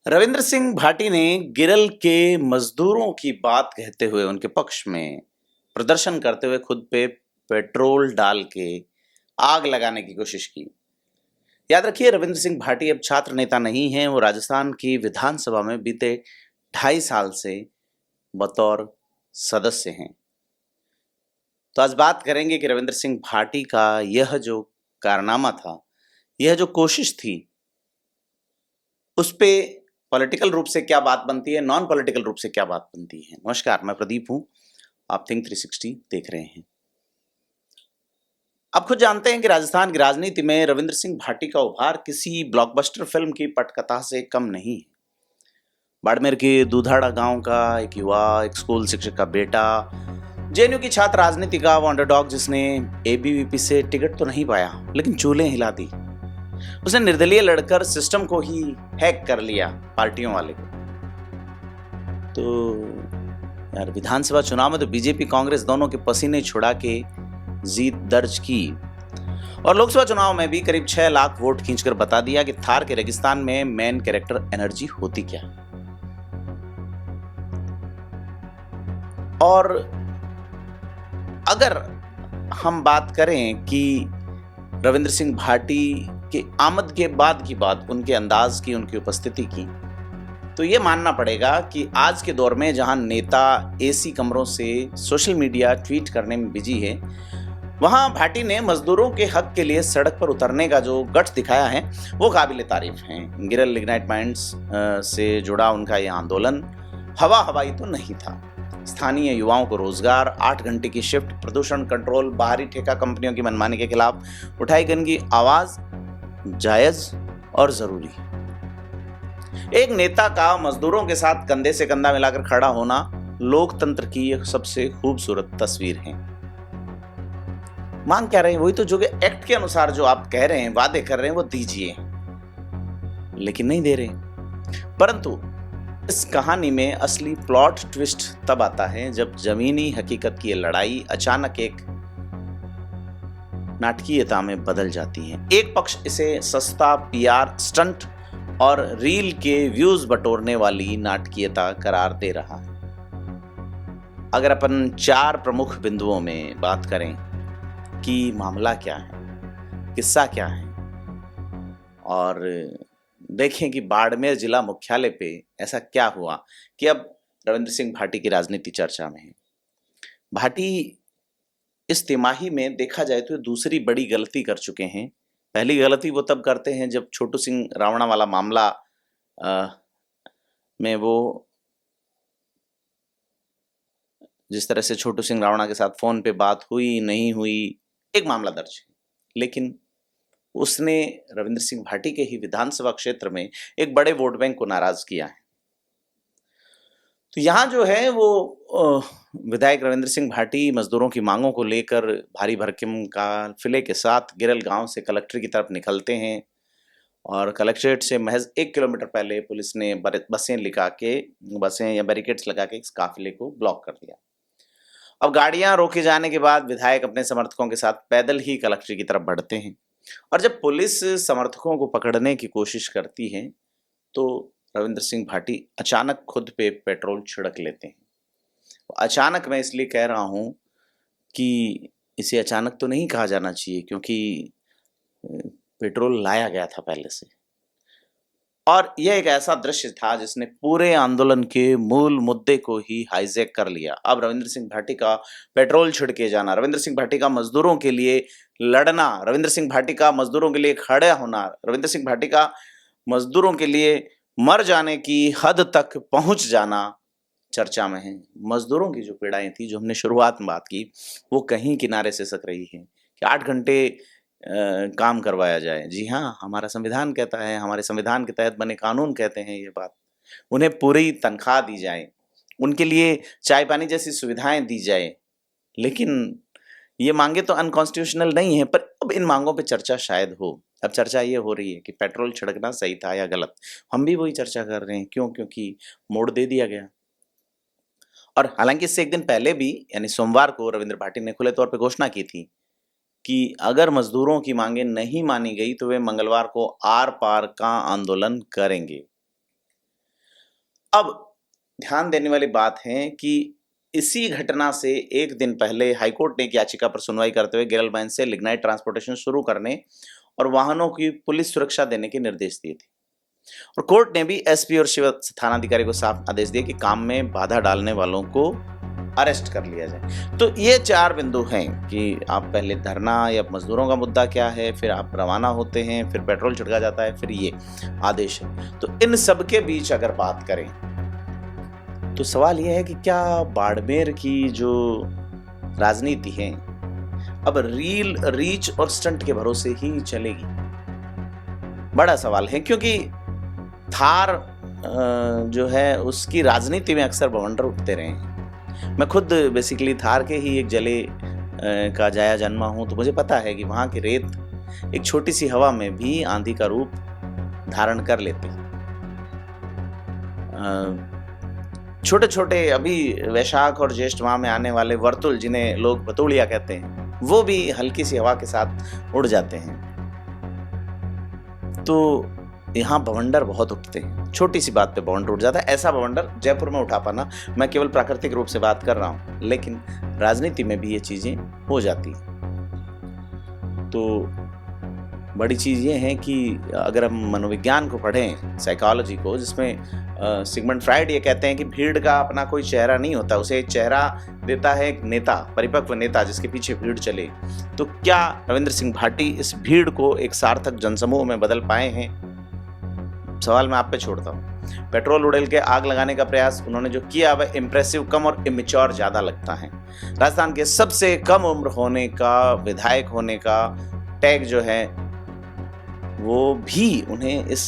रविंद्र सिंह भाटी ने गिरल के मजदूरों की बात कहते हुए उनके पक्ष में प्रदर्शन करते हुए खुद पे पेट्रोल डाल के आग लगाने की कोशिश की। याद रखिए, रविंद्र सिंह भाटी अब छात्र नेता नहीं हैं। वो राजस्थान की विधानसभा में बीते 2.5 साल से बतौर सदस्य हैं। तो आज बात करेंगे कि रविंद्र सिंह भाटी का यह जो कारनामा था, यह जो कोशिश थी, उस पे पॉलिटिकल रूप से क्या बात बनती है, नॉन पॉलिटिकल रूप से क्या बात बनती है। नमस्कार, मैं प्रदीप हूं। आप थिंक 360 देख रहे हैं। आप खुद जानते हैं कि राजस्थान की राजनीति में रविंद्र सिंह भाटी का उभार किसी ब्लॉकबस्टर फिल्म की पटकथा से कम नहीं है। बाड़मेर के दूधाड़ा गांव का एक युवा, एक स्कूल शिक्षक का बेटा, जेएनयू की छात्र राजनीति का वो अंडरडॉग जिसने एबीवीपी से टिकट तो नहीं पाया लेकिन चूल्हे हिला दी। उसने निर्दलीय लड़कर सिस्टम को ही हैक कर लिया, पार्टियों वाले को। तो यार, विधानसभा चुनाव में तो बीजेपी कांग्रेस दोनों के पसीने छुड़ा के जीत दर्ज की और लोकसभा चुनाव में भी करीब 6 लाख वोट खींचकर बता दिया कि थार के रेगिस्तान में मेन कैरेक्टर एनर्जी होती क्या। और अगर हम बात करें कि रविंद्र सिंह भाटी के आमद के बाद की बात, उनके अंदाज की, उनकी उपस्थिति की, तो ये मानना पड़ेगा कि आज के दौर में जहां नेता एसी कमरों से सोशल मीडिया ट्वीट करने में बिजी है, वहां भाटी ने मजदूरों के हक के लिए सड़क पर उतरने का जो गट्स दिखाया है वो काबिले तारीफ है। गिरल लिग्नाइट माइंड्स से जुड़ा उनका यह आंदोलन हवा हवाई तो नहीं था। स्थानीय युवाओं को रोजगार, 8 घंटे की शिफ्ट, प्रदूषण कंट्रोल, बाहरी ठेका कंपनियों की मनमानी के खिलाफ उठाई गई उनकी आवाज जायज और जरूरी। एक नेता का मजदूरों के साथ कंधे से कंधा मिलाकर खड़ा होना लोकतंत्र की एक सबसे खूबसूरत तस्वीर है। मांग क्या रहे हैं, वही तो जो कि एक्ट के अनुसार जो आप कह रहे हैं, वादे कर रहे हैं, वो दीजिए, लेकिन नहीं दे रहे। परंतु इस कहानी में असली प्लॉट ट्विस्ट तब आता है जब जमीनी हकीकत की लड़ाई अचानक एक नाटकीयता में बदल जाती है। एक पक्ष इसे सस्ता पीआर स्टंट और रील के व्यूज बटोरने वाली नाटकीयता करार दे रहा है। अगर अपन 4 प्रमुख बिंदुओं में बात करें कि मामला क्या है, किस्सा क्या है, और देखें कि बाड़मेर जिला मुख्यालय पे ऐसा क्या हुआ कि अब रविंद्र सिंह भाटी की राजनीति चर्चा में है। भाटी इस तिमाही में देखा जाए तो दूसरी बड़ी गलती कर चुके हैं। पहली गलती वो तब करते हैं जब छोटू सिंह रावणा वाला मामला में वो जिस तरह से छोटू सिंह रावणा के साथ फोन पे बात हुई नहीं हुई, एक मामला दर्ज है, लेकिन उसने रविंद्र सिंह भाटी के ही विधानसभा क्षेत्र में एक बड़े वोट बैंक को नाराज किया है। तो यहां जो है वो विधायक रविंद्र सिंह भाटी मजदूरों की मांगों को लेकर भारी भरकम काफिले के साथ गिरल गांव से कलेक्टर की तरफ निकलते हैं और कलेक्ट्रेट से महज 1 किलोमीटर पहले पुलिस ने बसें या बैरिकेड्स लगा के इस काफिले को ब्लॉक कर दिया। अब गाड़ियां रोके जाने के बाद विधायक अपने समर्थकों के साथ पैदल ही कलेक्ट्रेट की तरफ बढ़ते हैं और जब पुलिस समर्थकों को पकड़ने की कोशिश करती है तो रविंद्र सिंह भाटी अचानक खुद पे पेट्रोल छिड़क लेते हैं। अचानक मैं इसलिए कह रहा हूं कि इसे अचानक तो नहीं कहा जाना चाहिए, क्योंकि पेट्रोल लाया गया था पहले से, और यह एक ऐसा दृश्य था जिसने पूरे आंदोलन के मूल मुद्दे को ही हाईजैक कर लिया। अब रविंद्र सिंह भाटी का पेट्रोल छिड़के जाना, रविंद्र सिंह भाटी का मजदूरों के लिए लड़ना, रविंद्र सिंह भाटी का मजदूरों के लिए खड़े होना, रविंद्र सिंह भाटी का मजदूरों के लिए मर जाने की हद तक पहुंच जाना चर्चा में है। मजदूरों की जो पीड़ाएं थी, जो हमने शुरुआत में बात की, वो कहीं किनारे से सक रही है कि 8 घंटे काम करवाया जाए। जी हाँ, हमारा संविधान कहता है, हमारे संविधान के तहत बने कानून कहते हैं ये बात। उन्हें पूरी तनख्वाह दी जाए, उनके लिए चाय पानी जैसी सुविधाएं दी जाए, लेकिन ये मांगे तो अनकॉन्स्टिट्यूशनल नहीं है। पर अब इन मांगों पे चर्चा शायद हो। अब चर्चा ये हो रही है कि पेट्रोल छिड़कना सही था या गलत। हम भी वही चर्चा कर रहे हैं। क्यों? क्योंकि मोड़ दे दिया गया। और हालांकि इससे एक दिन पहले भी, यानी सोमवार को, रविंद्र भाटी ने खुले तौर पर घोषणा की थी कि अगर मजदूरों की मांगें नहीं मानी गई तो वे मंगलवार को आर पार का आंदोलन करेंगे। अब ध्यान देने वाली बात है कि इसी घटना से एक दिन पहले हाईकोर्ट ने एक याचिका पर सुनवाई करते हुए गेरल माइंस से लिग्नाइट ट्रांसपोर्टेशन शुरू करने और वाहनों की पुलिस सुरक्षा देने के निर्देश दिए थे। और कोर्ट ने भी एसपी और शिव थानाधिकारी को साफ आदेश दिए कि काम में बाधा डालने वालों को अरेस्ट कर लिया जाए। तो ये 4 बिंदु हैं कि आप पहले धरना या मजदूरों का मुद्दा क्या है, फिर आप रवाना होते हैं, फिर पेट्रोल छिड़का जाता है, फिर ये आदेश है। तो इन सब के बीच अगर बात करें तो सवाल यह है कि क्या बाड़मेर की जो राजनीति है अब रील, रीच और स्टंट के भरोसे ही चलेगी? बड़ा सवाल है, क्योंकि थार जो है उसकी राजनीति में अक्सर बवंडर उठते रहे हैं। मैं खुद बेसिकली थार के ही एक जिले का जाया जन्मा हूं, तो मुझे पता है कि वहां की रेत एक छोटी सी हवा में भी आंधी का रूप धारण कर लेती है। छोटे छोटे अभी वैशाख और ज्येष्ठ माह में आने वाले वर्तुल, जिन्हें लोग बतौड़िया कहते हैं, वो भी हल्की सी हवा के साथ उड़ जाते हैं। तो यहाँ बवंडर बहुत उठते हैं, छोटी सी बात पे बवंडर उठ जाता है। ऐसा बवंडर जयपुर में उठा पाना, मैं केवल प्राकृतिक रूप से बात कर रहा हूँ, लेकिन राजनीति में भी ये चीजें हो जाती हैं। तो बड़ी चीज ये है कि अगर हम मनोविज्ञान को पढ़ें, साइकोलॉजी को, जिसमें सिगमंड फ्राइड ये कहते हैं कि भीड़ का अपना कोई चेहरा नहीं होता, उसे एक चेहरा देता है एक नेता, परिपक्व नेता जिसके पीछे भीड़ चले। तो क्या रविंद्र सिंह भाटी इस भीड़ को एक सार्थक जनसमूह में बदल पाए हैं? सवाल मैं आप पे छोड़ता हूँ। पेट्रोल उड़ेल के आग लगाने का प्रयास उन्होंने जो किया वह इम्प्रेसिव कम और इमेच्योर ज्यादा लगता है। राजस्थान के सबसे कम उम्र होने का, विधायक होने का टैग जो है, वो भी उन्हें इस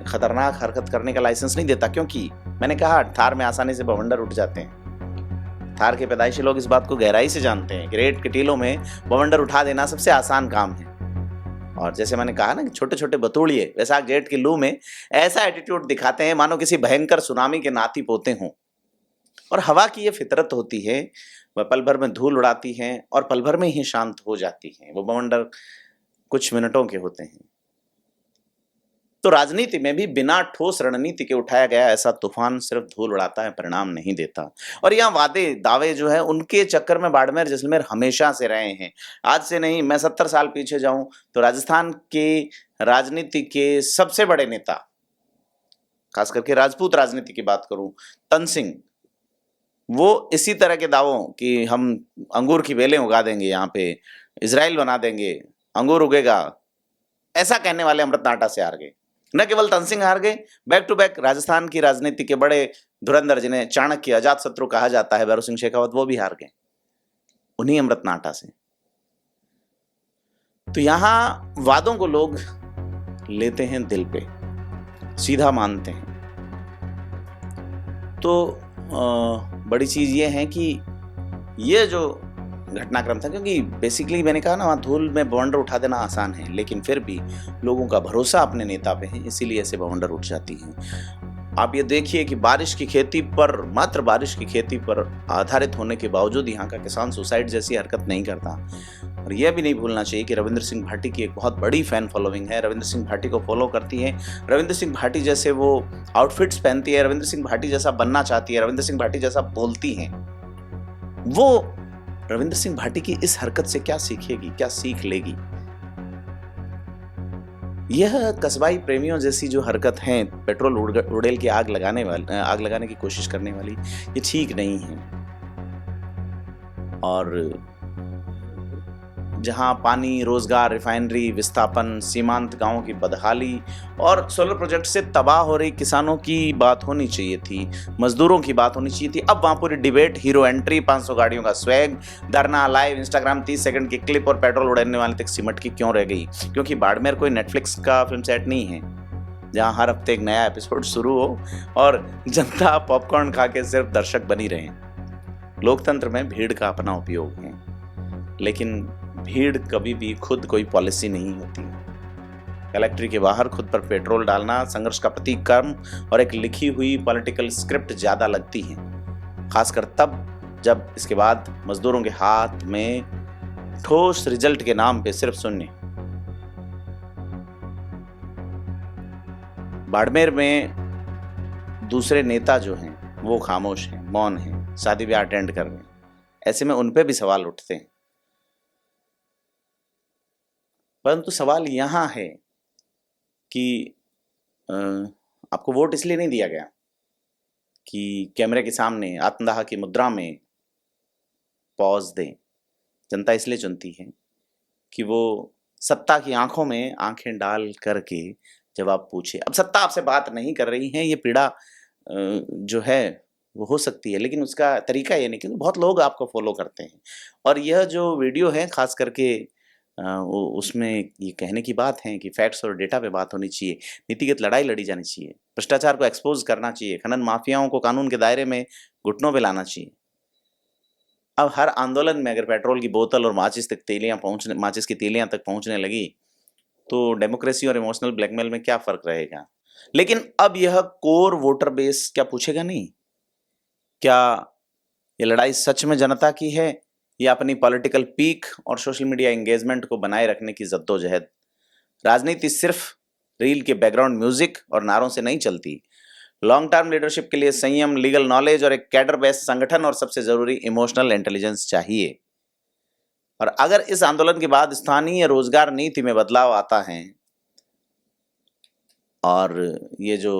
खतरनाक हरकत करने का लाइसेंस नहीं देता, क्योंकि मैंने कहा थार में आसानी से बवंडर उठ जाते हैं। थार के पैदाइशी लोग इस बात को गहराई से जानते हैं कि रेत के टीलों में बवंडर उठा देना सबसे आसान काम है। और जैसे मैंने कहा ना कि छोटे छोटे बतौड़िए वैसाख जेठ की लू में ऐसा एटीट्यूड दिखाते हैं मानो किसी भयंकर सुनामी के नाती पोते हों। और हवा की ये फितरत होती है, वह पल भर में धूल उड़ाती है और पल भर में ही शांत हो जाती है। वो बवंडर कुछ मिनटों के होते हैं। तो राजनीति में भी बिना ठोस रणनीति के उठाया गया ऐसा तूफान सिर्फ धूल उड़ाता है, परिणाम नहीं देता। और यहाँ वादे दावे जो है, उनके चक्कर में बाड़मेर जैसलमेर हमेशा से रहे हैं। आज से नहीं, मैं 70 साल पीछे जाऊं तो राजस्थान के राजनीति के सबसे बड़े नेता, खास करके राजपूत राजनीति की बात करूं, तन सिंह, वो इसी तरह के दावों कि हम अंगूर की बेलें उगा देंगे, यहाँ पे इजराइल बना देंगे, अंगूर उगेगा, ऐसा कहने वाले अमृत नाटा से हार गए। न केवल तन सिंह हार गए, बैक टू बैक राजस्थान की राजनीति के बड़े धुरंधर, जिन्हें चाणक्य, अजात शत्रु कहा जाता है, भैरों सिंह शेखावत, वो भी हार गए उन्हीं अमृत नाटा से। तो यहां वादों को लोग लेते हैं दिल पे, सीधा मानते हैं। तो बड़ी चीज ये है कि ये जो घटनाक्रम था, क्योंकि बेसिकली मैंने कहा ना, वहाँ धूल में बवंडर उठा देना आसान है, लेकिन फिर भी लोगों का भरोसा अपने नेता पे है, इसीलिए ऐसे बवंडर उठ जाती हैं। आप ये देखिए कि बारिश की खेती पर, मात्र बारिश की खेती पर आधारित होने के बावजूद यहाँ का किसान सुसाइड जैसी हरकत नहीं करता। और यह भी नहीं भूलना चाहिए कि रविंद्र सिंह भाटी की एक बहुत बड़ी फैन फॉलोइंग है, रविंद्र सिंह भाटी को फॉलो करती है, रविंद्र सिंह भाटी जैसे वो आउटफिट्स पहनती है, रविंद्र सिंह भाटी जैसा बनना चाहती है, रविंद्र सिंह भाटी जैसा बोलती हैं। वो रविंद्र सिंह भाटी की इस हरकत से क्या सीखेगी, क्या सीख लेगी? यह कस्बाई प्रेमियों जैसी जो हरकत है, पेट्रोल उड़ेल की आग लगाने की कोशिश करने वाली, ये ठीक नहीं है। और जहां पानी, रोजगार, रिफाइनरी विस्थापन, सीमांत गांवों की बदहाली और सोलर प्रोजेक्ट से तबाह हो रही किसानों की बात होनी चाहिए थी, मजदूरों की बात होनी चाहिए थी, अब वहां पूरी डिबेट, हीरो एंट्री, 500 गाड़ियों का स्वैग, धरना, लाइव, इंस्टाग्राम 30 सेकंड की क्लिप और पेट्रोल उड़ाने वाले तक सिमट की क्यों रह गई? क्योंकि बाड़मेर कोई नेटफ्लिक्स का फिल्म सेट नहीं है जहां हर हफ्ते एक नया एपिसोड शुरू हो और जनता पॉपकॉर्न खा के सिर्फ दर्शक बनी रहे। लोकतंत्र में भीड़ का अपना उपयोग है, लेकिन भीड़ कभी भी खुद कोई पॉलिसी नहीं होती। कलेक्ट्री के बाहर खुद पर पेट्रोल डालना संघर्ष का प्रतीक कर्म और एक लिखी हुई पॉलिटिकल स्क्रिप्ट ज्यादा लगती है, खासकर तब जब इसके बाद मजदूरों के हाथ में ठोस रिजल्ट के नाम पे सिर्फ शून्य। बाड़मेर में दूसरे नेता जो हैं वो खामोश हैं, मौन हैं, शादी ब्याह अटेंड कर रहे हैं। ऐसे में उन पे भी सवाल उठते हैं। परंतु सवाल यहाँ है कि अ, आपको वोट इसलिए नहीं दिया गया कि कैमरे के सामने आत्मदाह की मुद्रा में पॉज दें। जनता इसलिए चुनती है कि वो सत्ता की आंखों में आंखें डाल करके जवाब पूछे। अब सत्ता आपसे बात नहीं कर रही है, ये पीड़ा जो है वो हो सकती है, लेकिन उसका तरीका ये नहीं, क्योंकि बहुत लोग आपको फॉलो करते हैं। और यह जो वीडियो है खास करके उसमें ये कहने की बात है कि फैक्ट्स और डेटा पे बात होनी चाहिए, नीतिगत लड़ाई लड़ी जानी चाहिए, भ्रष्टाचार को एक्सपोज करना चाहिए, खनन माफियाओं को कानून के दायरे में घुटनों पे लाना चाहिए। अब हर आंदोलन में अगर पेट्रोल की बोतल और माचिस की तीलियां तक पहुंचने लगी, तो डेमोक्रेसी और इमोशनल ब्लैकमेल में क्या फर्क रहेगा? लेकिन अब यह कोर वोटर बेस क्या पूछेगा नहीं? क्या ये लड़ाई सच में जनता की है या अपनी पॉलिटिकल पीक और सोशल मीडिया एंगेजमेंट को बनाए रखने की जद्दोजहद? राजनीति सिर्फ रील के बैकग्राउंड म्यूजिक और नारों से नहीं चलती। लॉन्ग टर्म लीडरशिप के लिए संयम, लीगल नॉलेज और एक कैडर बेस्ड संगठन और सबसे जरूरी इमोशनल इंटेलिजेंस चाहिए। और अगर इस आंदोलन के बाद स्थानीय रोजगार नीति में बदलाव आता है और ये जो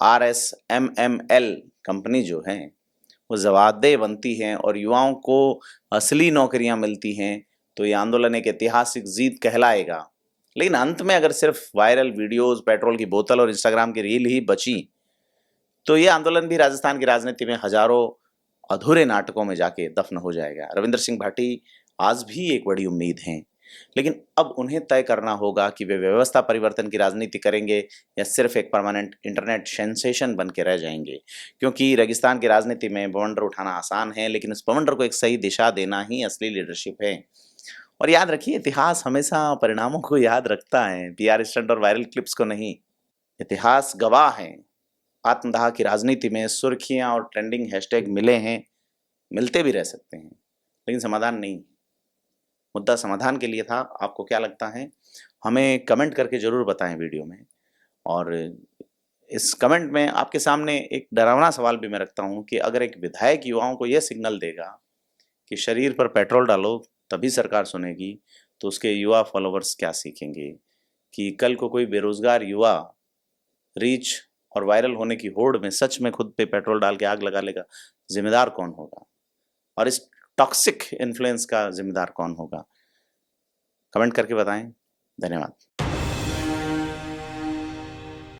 RSMML कंपनी जो है वो जवाबदेह बनती हैं और युवाओं को असली नौकरियां मिलती हैं, तो ये आंदोलन एक ऐतिहासिक जीत कहलाएगा। लेकिन अंत में अगर सिर्फ वायरल वीडियोस, पेट्रोल की बोतल और इंस्टाग्राम की रील ही बची, तो ये आंदोलन भी राजस्थान की राजनीति में हजारों अधूरे नाटकों में जाके दफन हो जाएगा। रविंद्र सिंह भाटी आज भी एक बड़ी उम्मीद हैं, लेकिन अब उन्हें तय करना होगा कि वे व्यवस्था परिवर्तन की राजनीति करेंगे या सिर्फ एक परमानेंट इंटरनेट सेंसेशन बन के रह जाएंगे। क्योंकि रेगिस्तान की राजनीति में बवंडर उठाना आसान है, लेकिन उस बवंडर को एक सही दिशा देना ही असली लीडरशिप है। और याद रखिए, इतिहास हमेशा परिणामों को याद रखता है, PR स्टंट और वायरल क्लिप्स को नहीं। इतिहास गवाह है, आत्मदाह की राजनीति में सुर्खियां और ट्रेंडिंग हैशटैग मिले हैं, मिलते भी रह सकते हैं, लेकिन समाधान नहीं। मुद्दा समाधान के लिए था। आपको क्या लगता है? हमें कमेंट करके ज़रूर बताएं वीडियो में। और इस कमेंट में आपके सामने एक डरावना सवाल भी मैं रखता हूं कि अगर एक विधायक युवाओं को यह सिग्नल देगा कि शरीर पर पेट्रोल डालो तभी सरकार सुनेगी, तो उसके युवा फॉलोवर्स क्या सीखेंगे? कि कल को कोई बेरोजगार युवा रीच और वायरल होने की होड़ में सच में खुद पे पेट्रोल डाल के आग लगा लेगा, जिम्मेदार कौन होगा? और इस टॉक्सिक इन्फ्लुएंस का जिम्मेदार कौन होगा? कमेंट करके बताएं। धन्यवाद।